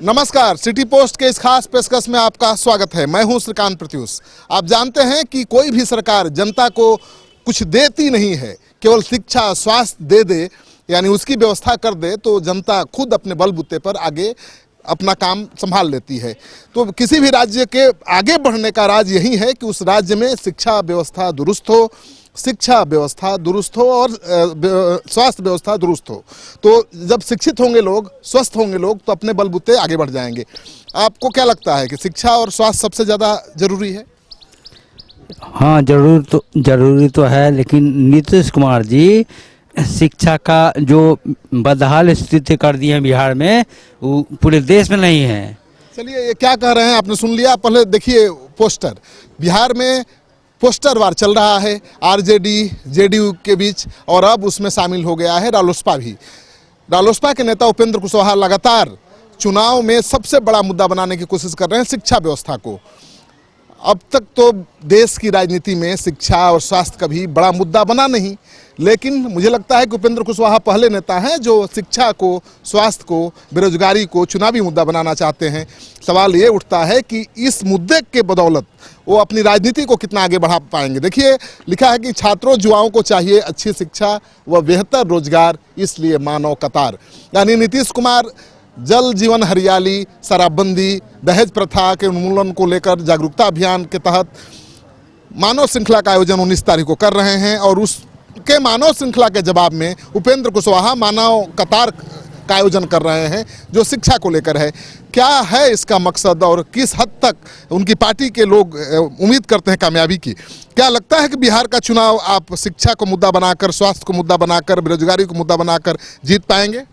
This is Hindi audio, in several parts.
नमस्कार, सिटी पोस्ट के इस खास पेशकश में आपका स्वागत है। मैं हूं श्रीकांत प्रत्युष। आप जानते हैं कि कोई भी सरकार जनता को कुछ देती नहीं है, केवल शिक्षा स्वास्थ्य दे दे यानी उसकी व्यवस्था कर दे तो जनता खुद अपने बलबूते पर आगे अपना काम संभाल लेती है। तो किसी भी राज्य के आगे बढ़ने का राज यही है कि उस राज्य में शिक्षा व्यवस्था दुरुस्त हो, और स्वास्थ्य व्यवस्था दुरुस्त हो। तो जब शिक्षित होंगे लोग, स्वस्थ होंगे लोग, तो अपने बलबूते आगे बढ़ जाएंगे। आपको क्या लगता है कि शिक्षा और स्वास्थ्य सबसे ज़्यादा जरूरी है? हाँ, जरूरी तो है, लेकिन नीतीश कुमार जी शिक्षा का जो बदहाल स्थिति कर दी है बिहार में, वो पूरे देश में नहीं है। चलिए, ये क्या कह रहे हैं आपने सुन लिया। पहले देखिए पोस्टर, बिहार में पोस्टर वार चल रहा है आरजेडी जेडीयू के बीच, और अब उसमें शामिल हो गया है रालोसपा भी। रालोसपा के नेता उपेंद्र कुशवाहा लगातार चुनाव में सबसे बड़ा मुद्दा बनाने की कोशिश कर रहे हैं शिक्षा व्यवस्था को। अब तक तो देश की राजनीति में शिक्षा और स्वास्थ्य कभी बड़ा मुद्दा बना नहीं, लेकिन मुझे लगता है कि उपेंद्र कुशवाहा पहले नेता हैं जो शिक्षा को, स्वास्थ्य को, बेरोजगारी को चुनावी मुद्दा बनाना चाहते हैं। सवाल ये उठता है कि इस मुद्दे के बदौलत वो अपनी राजनीति को कितना आगे बढ़ा पाएंगे। देखिए, लिखा है कि छात्रों युवाओं को चाहिए अच्छी शिक्षा व बेहतर रोजगार, इसलिए मानव कतार। यानी नीतीश कुमार जल जीवन हरियाली, शराबबंदी, दहेज प्रथा के उन्मूलन को लेकर जागरूकता अभियान के तहत मानव श्रृंखला का आयोजन 19 तारीख को कर रहे हैं, और उसके मानव श्रृंखला के जवाब में उपेंद्र कुशवाहा मानव कतार का आयोजन कर रहे हैं जो शिक्षा को लेकर है। क्या है इसका मकसद और किस हद तक उनकी पार्टी के लोग उम्मीद करते हैं कामयाबी की? क्या लगता है कि बिहार का चुनाव आप शिक्षा को मुद्दा बनाकर, स्वास्थ्य को मुद्दा बनाकर, बेरोजगारी को मुद्दा बनाकर जीत पाएंगे?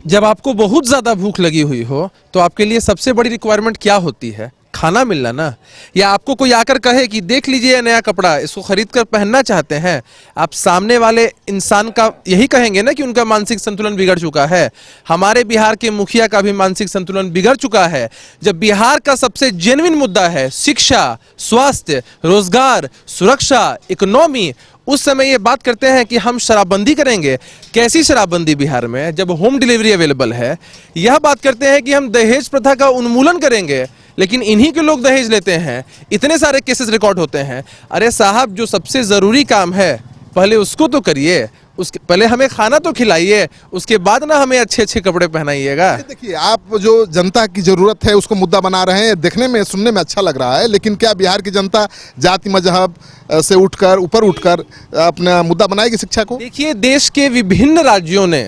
जब आपको बहुत ज़्यादा भूख लगी हुई हो तो आपके लिए सबसे बड़ी रिक्वायरमेंट क्या होती है? खाना मिलना ना। या आपको कोई आकर कहे कि देख लीजिए नया कपड़ा, इसको खरीद कर पहनना चाहते हैं, आप सामने वाले इंसान का यही कहेंगे ना कि उनका मानसिक संतुलन बिगड़ चुका है। हमारे बिहार के मुखिया का भी मानसिक संतुलन बिगड़ चुका है। जब बिहार का सबसे जेन्युइन मुद्दा है शिक्षा, स्वास्थ्य, रोजगार, सुरक्षा, इकोनॉमी, उस समय ये बात करते हैं कि हम शराबबंदी करेंगे। कैसी शराबबंदी बिहार में जब होम डिलीवरी अवेलेबल है? यह बात करते हैं कि हम दहेज प्रथा का उन्मूलन करेंगे, लेकिन इन्हीं के लोग दहेज लेते हैं। इतने सारे केसेस रिकॉर्ड होते हैं। अरे साहब, जो सबसे ज़रूरी काम है पहले उसको तो करिए, उसके पहले हमें खाना तो खिलाइए, उसके बाद ना हमें अच्छे अच्छे कपड़े पहनाइएगा। देखिए, आप जो जनता की जरूरत है उसको मुद्दा बना रहे हैं, देखने में सुनने में अच्छा लग रहा है, लेकिन क्या बिहार की जनता जाति मजहब से उठकर, ऊपर उठकर अपना मुद्दा बनाएगी शिक्षा को? देखिए, देश के विभिन्न राज्यों ने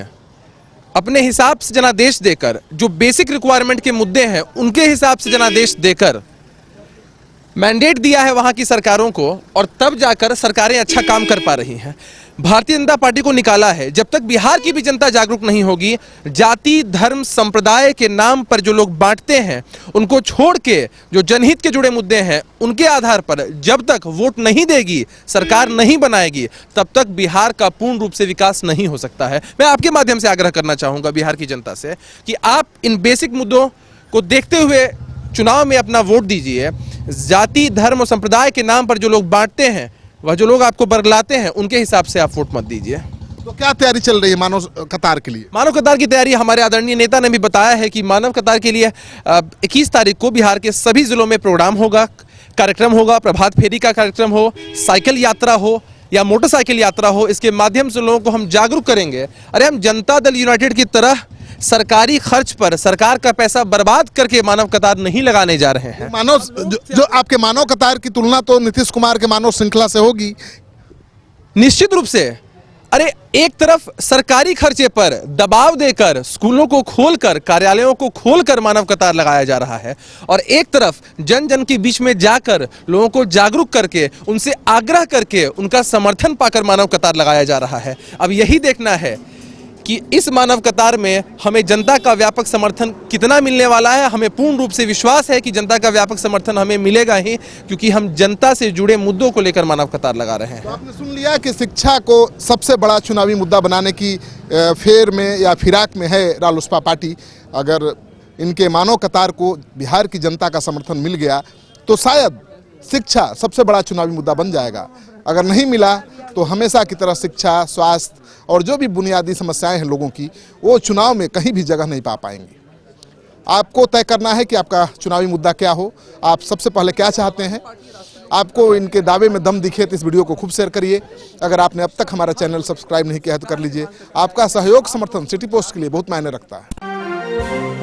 अपने हिसाब से जनादेश देकर, जो बेसिक रिक्वायरमेंट के मुद्दे हैं उनके हिसाब से जनादेश देकर मैंडेट दिया है वहां की सरकारों को, और तब जाकर सरकारें अच्छा काम कर पा रही हैं। भारतीय जनता पार्टी को निकाला है। जब तक बिहार की भी जनता जागरूक नहीं होगी, जाति धर्म संप्रदाय के नाम पर जो लोग बांटते हैं उनको छोड़ के जो जनहित के जुड़े मुद्दे हैं उनके आधार पर जब तक वोट नहीं देगी, सरकार नहीं बनाएगी, तब तक बिहार का पूर्ण रूप से विकास नहीं हो सकता है। मैं आपके माध्यम से आग्रह करना चाहूँगा बिहार की जनता से कि आप इन बेसिक मुद्दों को देखते हुए चुनाव में अपना वोट दीजिए। जाति धर्म और संप्रदाय के नाम पर जो लोग बांटते हैं, वह जो लोग आपको बरगलाते हैं, उनके हिसाब से आप वोट मत दीजिए। तो क्या तैयारी चल रही है मानव कतार के लिए? मानव कतार की तैयारी हमारे आदरणीय नेता ने भी बताया है कि मानव कतार के लिए 21 तारीख को बिहार के सभी जिलों में प्रोग्राम होगा, कार्यक्रम होगा। प्रभात फेरी का कार्यक्रम हो, साइकिल यात्रा हो या मोटरसाइकिल यात्रा हो, इसके माध्यम से लोगों को हम जागरूक करेंगे। अरे हम जनता दल यूनाइटेड की तरह सरकारी खर्च पर सरकार का पैसा बर्बाद करके मानव कतार नहीं लगाने जा रहे हैं। जो आपके मानव कतार की तुलना तो नीतीश कुमार के मानव श्रृंखला से होगी निश्चित रूप से। अरे एक तरफ सरकारी खर्चे पर दबाव देकर स्कूलों को खोलकर, कार्यालयों को खोलकर मानव कतार लगाया जा रहा है, और एक तरफ जन जन के बीच में जाकर लोगों को जागरूक करके, उनसे आग्रह करके, उनका समर्थन पाकर मानव कतार लगाया जा रहा है। अब यही देखना है कि इस मानव कतार में हमें जनता का व्यापक समर्थन कितना मिलने वाला है। हमें पूर्ण रूप से विश्वास है कि जनता का व्यापक समर्थन हमें मिलेगा ही, क्योंकि हम जनता से जुड़े मुद्दों को लेकर मानव कतार लगा रहे हैं। तो आपने सुन लिया कि शिक्षा को सबसे बड़ा चुनावी मुद्दा बनाने की फेर में या फिराक में है रालोसपा पार्टी। अगर इनके मानव कतार को बिहार की जनता का समर्थन मिल गया तो शायद शिक्षा सबसे बड़ा चुनावी मुद्दा बन जाएगा। अगर नहीं मिला तो हमेशा की तरह शिक्षा, स्वास्थ्य और जो भी बुनियादी समस्याएं हैं लोगों की, वो चुनाव में कहीं भी जगह नहीं पा पाएंगी। आपको तय करना है कि आपका चुनावी मुद्दा क्या हो, आप सबसे पहले क्या चाहते हैं। आपको इनके दावे में दम दिखे तो इस वीडियो को खूब शेयर करिए। अगर आपने अब तक हमारा चैनल सब्सक्राइब नहीं किया है तो कर लीजिए। आपका सहयोग समर्थन सिटी पोस्ट के लिए बहुत मायने रखता है।